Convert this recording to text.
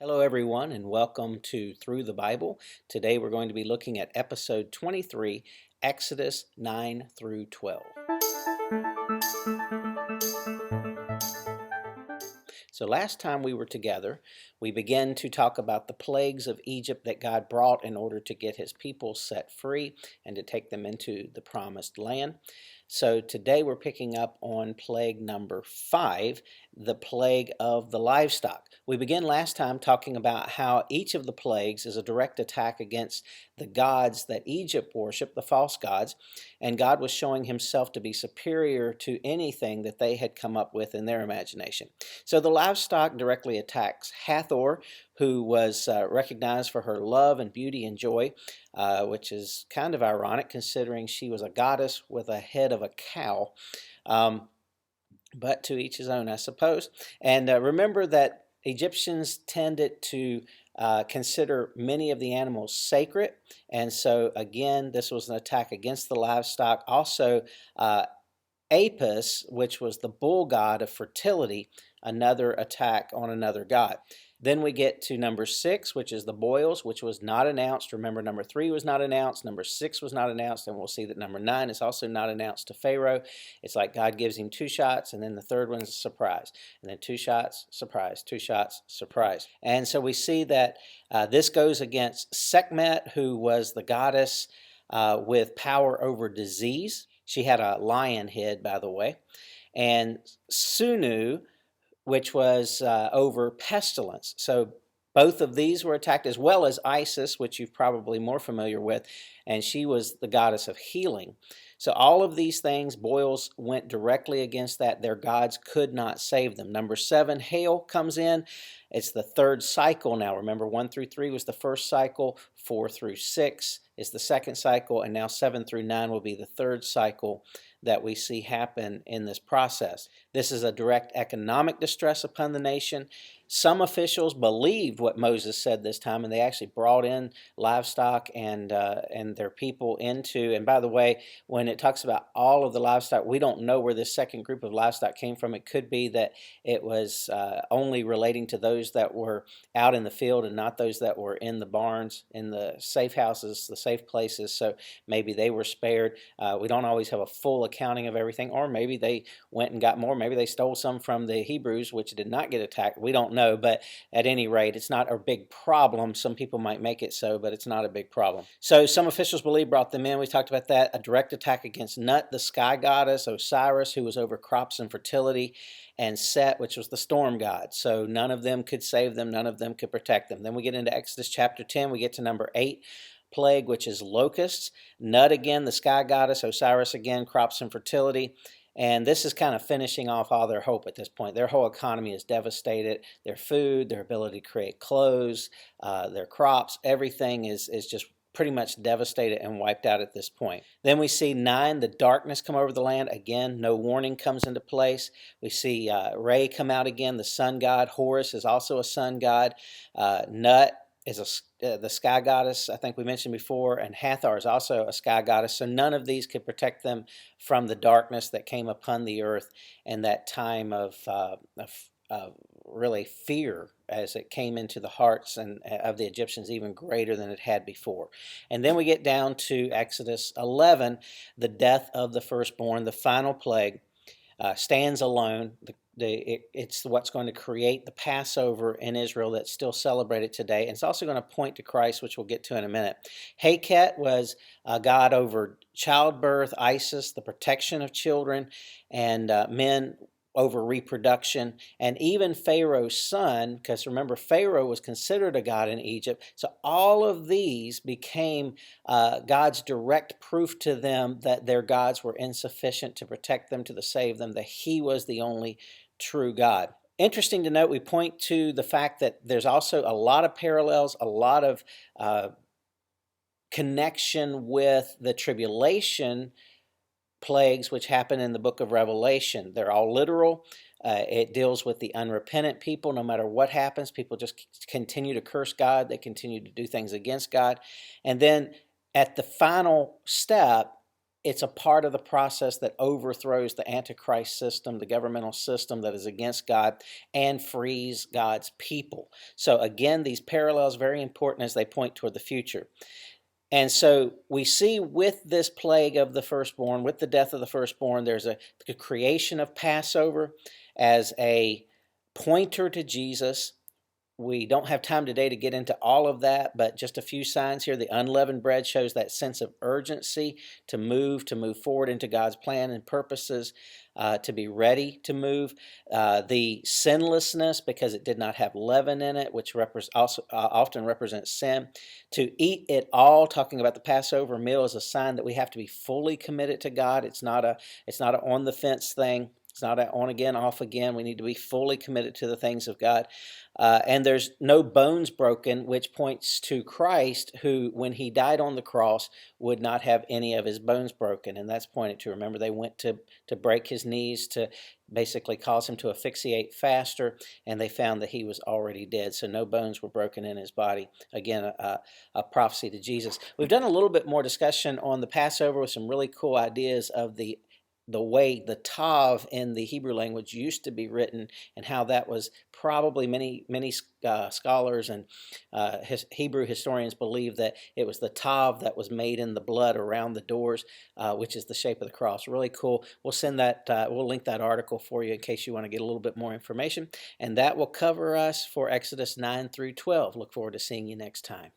Hello, everyone, and welcome to Through the Bible. Today we're going to be looking at episode 23, Exodus 9 through 12. So, last time we were together, we began to talk about the plagues of Egypt that God brought in order to get his people set free and to take them into the promised land. So, today we're picking up on plague number 5, the plague of the livestock. We began last time talking about how each of the plagues is a direct attack against the gods that Egypt worshiped, the false gods, and God was showing himself to be superior to anything that they had come up with in their imagination. So the livestock directly attacks Hathor, who was recognized for her love and beauty and joy, which is kind of ironic considering she was a goddess with a head of a cow. But to each his own, I suppose. And remember that Egyptians tended to consider many of the animals sacred. And so, again, this was an attack against the livestock. Also, Apis, which was the bull god of fertility, another attack on another god. Then we get to number 6, which is the boils, which was not announced. Remember, number 3 was not announced, number 6 was not announced, and we'll see that number 9 is also not announced to Pharaoh. It's like God gives him 2 shots, and then the third one's a surprise. And then 2 shots, surprise, 2 shots, surprise. And so we see that this goes against Sekhmet, who was the goddess with power over disease. She had a lion head, by the way. And Sunu, which was over pestilence. So both of these were attacked, as well as Isis, which you're probably more familiar with, and she was the goddess of healing. So all of these things, boils went directly against that. Their gods could not save them. Number 7, hail comes in. It's the third cycle now. Remember, 1 through 3 was the first cycle, 4 through 6 is the second cycle, and now 7 through 9 will be the third cycle that we see happen in this process. This is a direct economic distress upon the nation. Some officials believed what Moses said this time, and they actually brought in livestock and their people into. And by the way, when it talks about all of the livestock, we don't know where this second group of livestock came from. It could be that it was only relating to those that were out in the field and not those that were in the barns, in the safe houses, the safe places. So maybe they were spared. We don't always have a full accounting of everything, or maybe they went and got more. Maybe they stole some from the Hebrews, which did not get attacked. We don't know, but at any rate, it's not a big problem. Some people might make it so, but it's not a big problem. So some officials believe brought them in. We talked about that. A direct attack against Nut, the sky goddess, Osiris, who was over crops and fertility, and Set, which was the storm god. So none of them could save them. None of them could protect them. Then we get into Exodus chapter 10. We get to number 8. Plague, which is locusts. Nut again, the sky goddess. Osiris again, crops and fertility. And this is kind of finishing off all their hope at this point. Their whole economy is devastated. Their food, their ability to create clothes, their crops, everything is just pretty much devastated and wiped out at this point. Then we see 9, the darkness come over the land. Again, no warning comes into place. We see Re come out again, the sun god. Horus is also a sun god. Nut is the sky goddess, I think we mentioned before, and Hathor is also a sky goddess. So none of these could protect them from the darkness that came upon the earth and that time of really fear as it came into the hearts and of the Egyptians even greater than it had before. And then we get down to Exodus 11, the death of the firstborn, the final plague. Stands alone. It's what's going to create the Passover in Israel that's still celebrated today. And it's also going to point to Christ, which we'll get to in a minute. Heket was a god over childbirth, Isis, the protection of children, and men over reproduction, and even Pharaoh's son, because remember, Pharaoh was considered a god in Egypt. So all of these became God's direct proof to them that their gods were insufficient to protect them, to save them, that he was the only true God. Interesting to note, we point to the fact that there's also a lot of parallels, a lot of connection with the tribulation plagues which happen in the book of Revelation. They're all literal. It deals with the unrepentant people. No matter what happens, people just continue to curse God. They continue to do things against God. And then at the final step, it's a part of the process that overthrows the Antichrist system, the governmental system that is against God, and frees God's people. So again, these parallels are very important as they point toward the future. And so we see with this plague of the firstborn, with the death of the firstborn, there's the creation of Passover as a pointer to Jesus. We don't have time today to get into all of that, but just a few signs here. The unleavened bread shows that sense of urgency to move forward into God's plan and purposes, to be ready to move. The sinlessness, because it did not have leaven in it, which also often represents sin. To eat it all, talking about the Passover meal, is a sign that we have to be fully committed to God. It's not a on the fence thing. It's not an on again, off again. We need to be fully committed to the things of God. And there's no bones broken, which points to Christ, who, when he died on the cross, would not have any of his bones broken. And that's pointed to, remember, they went to break his knees to basically cause him to asphyxiate faster, and they found that he was already dead. So no bones were broken in his body. Again, a prophecy to Jesus. We've done a little bit more discussion on the Passover with some really cool ideas of the way the tav in the Hebrew language used to be written, and how that was probably many scholars and Hebrew historians believe that it was the tav that was made in the blood around the doors, which is the shape of the cross. Really cool. We'll send that. We'll link that article for you in case you want to get a little bit more information. And that will cover us for Exodus 9 through 12. Look forward to seeing you next time.